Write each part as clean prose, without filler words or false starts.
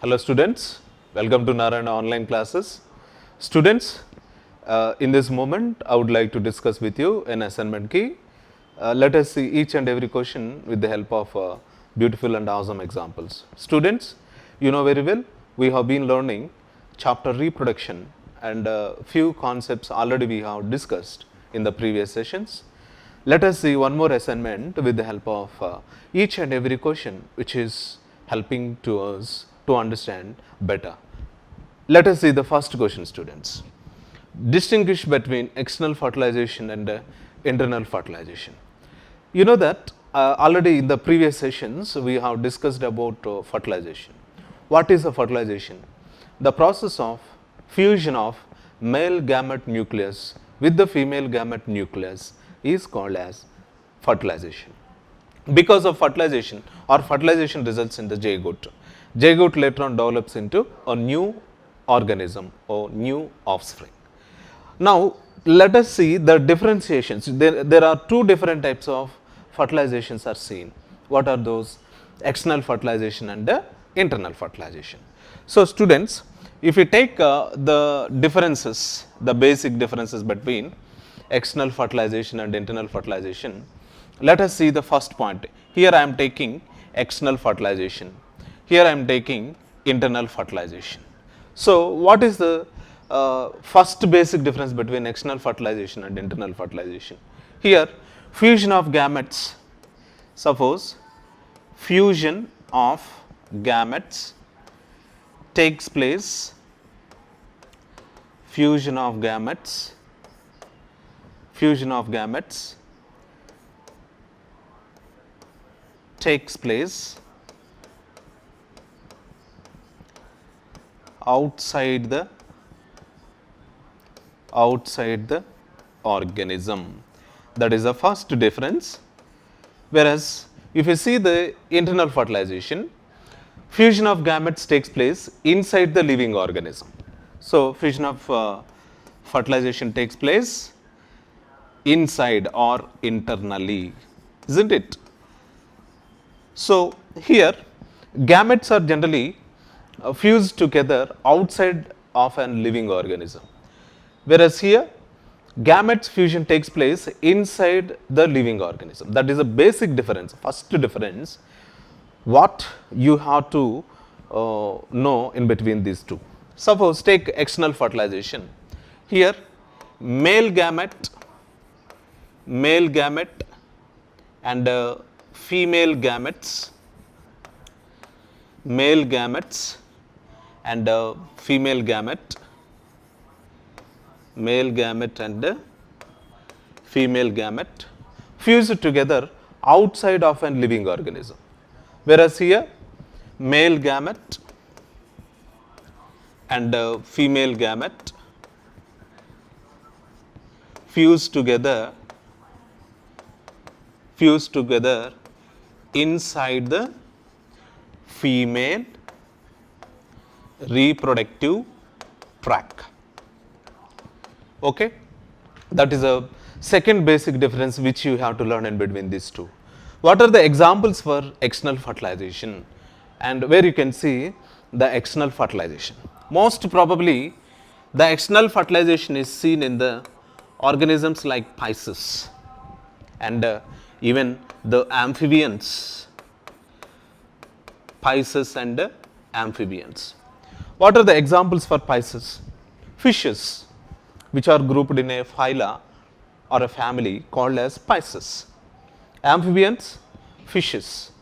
Hello students, welcome to Narayana online classes. Students, in this moment I would like to discuss with you an assignment key. Let us see each and every question with the help of beautiful and awesome examples. Students, you know very well we have been learning chapter reproduction and few concepts already we have discussed in the previous sessions. Let us see one more assignment with the help of each and every question which is helping to us to understand better. Let us see the first question, students. Distinguish between external fertilization and internal fertilization. You know that already in the previous sessions we have discussed about fertilization. What is a fertilization? The process of fusion of male gamete nucleus with the female gamete nucleus is called as fertilization. Because of fertilization or fertilization results in the zygote. Zygote later on develops into a new organism or new offspring. Now, let us see the differentiations. There are two different types of fertilizations are seen. What are those? External fertilization and internal fertilization. So, students, if we take the differences, the basic differences between external fertilization and internal fertilization, let us see the first point. Here I am taking external fertilization. Here I am taking internal fertilization. So, what is the first basic difference between external fertilization and internal fertilization? Here, fusion of gametes. Suppose fusion of gametes takes place. Fusion of gametes takes place outside the organism. That is the first difference. Whereas, if you see the internal fertilization, fusion of gametes takes place inside the living organism. So, fusion of fertilization takes place inside or internally, isn't it? So, here gametes are generally fused together outside of an living organism, whereas here gametes fusion takes place inside the living organism. That is a basic difference, first difference what you have to know in between these two. Suppose take external fertilization. Here male gamete and female gametes, male gametes and female gamete, male gamete and female gamete fused together outside of a living organism. Whereas here male gamete and female gamete fused together inside the female reproductive tract. Okay, that is a second basic difference which you have to learn in between these two. What are the examples for external fertilization and where you can see the external fertilization? Most probably the external fertilization is seen in the organisms like Pisces and even the amphibians, Pisces and amphibians. What are the examples for Pisces? Fishes, which are grouped in a phyla or a family called as Pisces. Amphibians, fishes.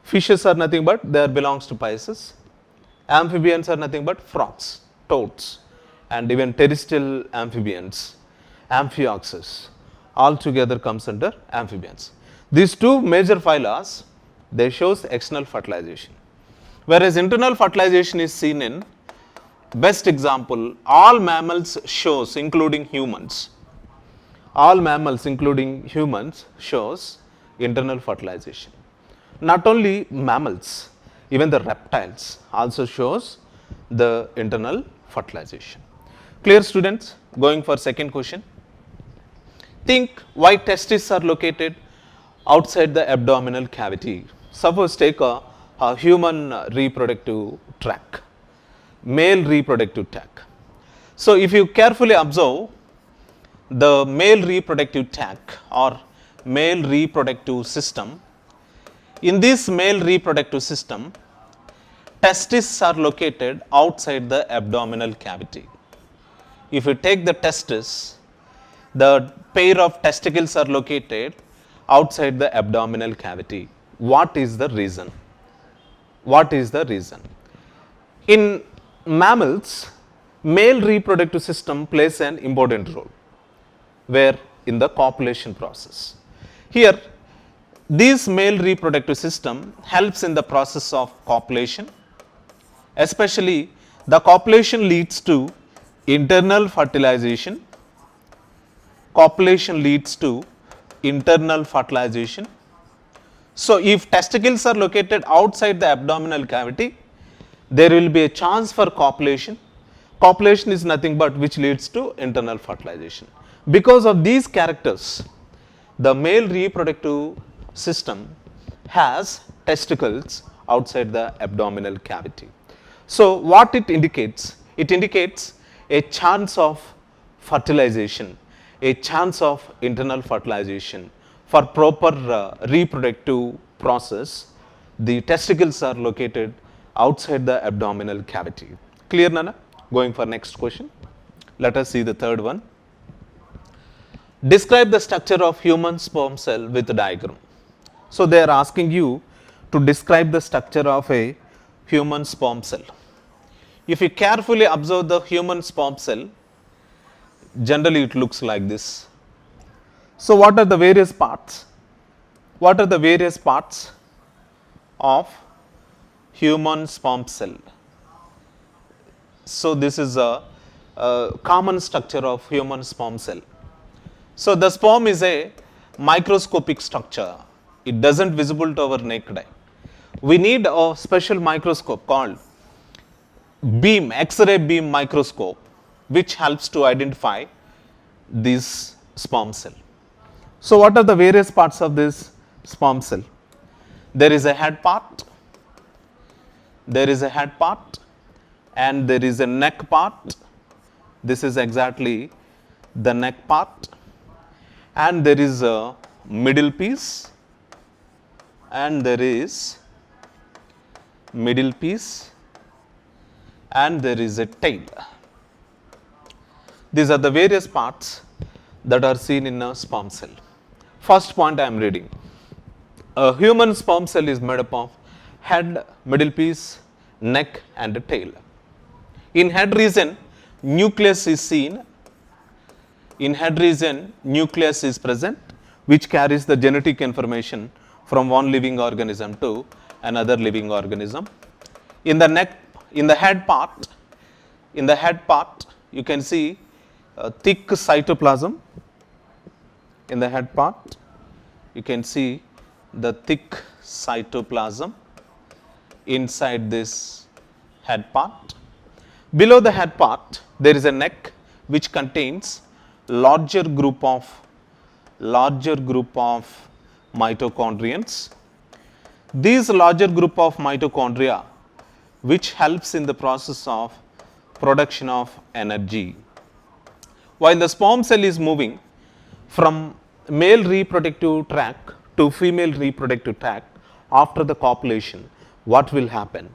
Fishes are nothing but they belongs to Pisces. Amphibians are nothing but frogs, toads, and even terrestrial amphibians, Amphioxus, all together comes under amphibians. These two major phyla, they shows external fertilization. Whereas internal fertilization is seen in, best example, all mammals shows including humans. All mammals including humans shows internal fertilization. Not only mammals, even the reptiles also shows the internal fertilization. Clear, students? Going for second question. Think why testes are located outside the abdominal cavity. Suppose take a human reproductive tract, male reproductive tract. So, if you carefully observe the male reproductive tract or male reproductive system, in this male reproductive system, testes are located outside the abdominal cavity. If you take the testis, the pair of testicles are located outside the abdominal cavity. What is the reason? What is the reason? In mammals, male reproductive system plays an important role where in the copulation process. Here, this male reproductive system helps in the process of copulation, especially the copulation leads to internal fertilization. Copulation leads to internal fertilization. So, if testicles are located outside the abdominal cavity, there will be a chance for copulation. Copulation is nothing but which leads to internal fertilization. Because of these characters, the male reproductive system has testicles outside the abdominal cavity. So, what it indicates? It indicates a chance of fertilization, a chance of internal fertilization. For proper reproductive process, the testicles are located outside the abdominal cavity. Clear, Nana? Going for next question. Let us see the third one. Describe the structure of human sperm cell with a diagram. So, they are asking you to describe the structure of a human sperm cell. If you carefully observe the human sperm cell, generally it looks like this. So, what are the various parts? What are the various parts of human sperm cell? So, this is a common structure of human sperm cell. So, the sperm is a microscopic structure. It does not visible to our naked eye. We need a special microscope called beam, X-ray beam microscope, which helps to identify this sperm cell. So, what are the various parts of this sperm cell? There is a head part, there is a head part, and there is a neck part. This is exactly the neck part, and there is a middle piece, and there is middle piece, and there is a tail. These are the various parts that are seen in a sperm cell. First point I am reading. A human sperm cell is made up of head, middle piece, neck and a tail. In head region, nucleus is seen. In head region, nucleus is present, which carries the genetic information from one living organism to another living organism. In the neck, in the head part, you can see a thick cytoplasm. In the head part, you can see the thick cytoplasm inside this head part. Below the head part, there is a neck which contains larger group of mitochondrions. These larger group of mitochondria which helps in the process of production of energy. While the sperm cell is moving from male reproductive tract to female reproductive tract after the copulation, what will happen?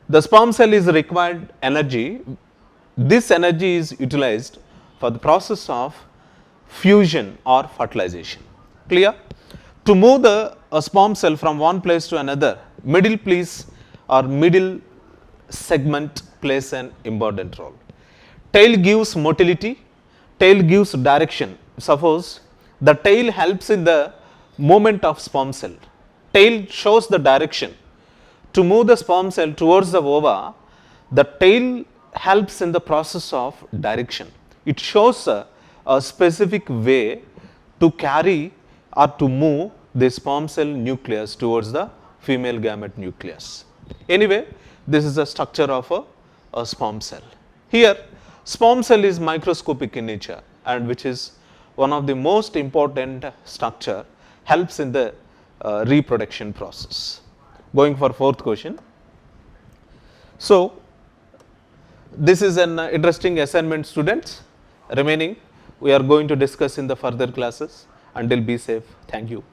The sperm cell is required energy. This energy is utilized for the process of fusion or fertilization. Clear? To move the sperm cell from one place to another, middle piece or middle segment plays an important role. Tail gives motility, tail gives direction. Suppose the tail helps in the movement of sperm cell. Tail shows the direction. To move the sperm cell towards the ova, the tail helps in the process of direction. It shows a specific way to carry or to move the sperm cell nucleus towards the female gamete nucleus. Anyway, this is the structure of a sperm cell. Here, sperm cell is microscopic in nature, and which is one of the most important structure, helps in the reproduction process. Going for fourth question. So, this is an interesting assignment, students. Remaining we are going to discuss in the further classes. Until be safe. Thank you.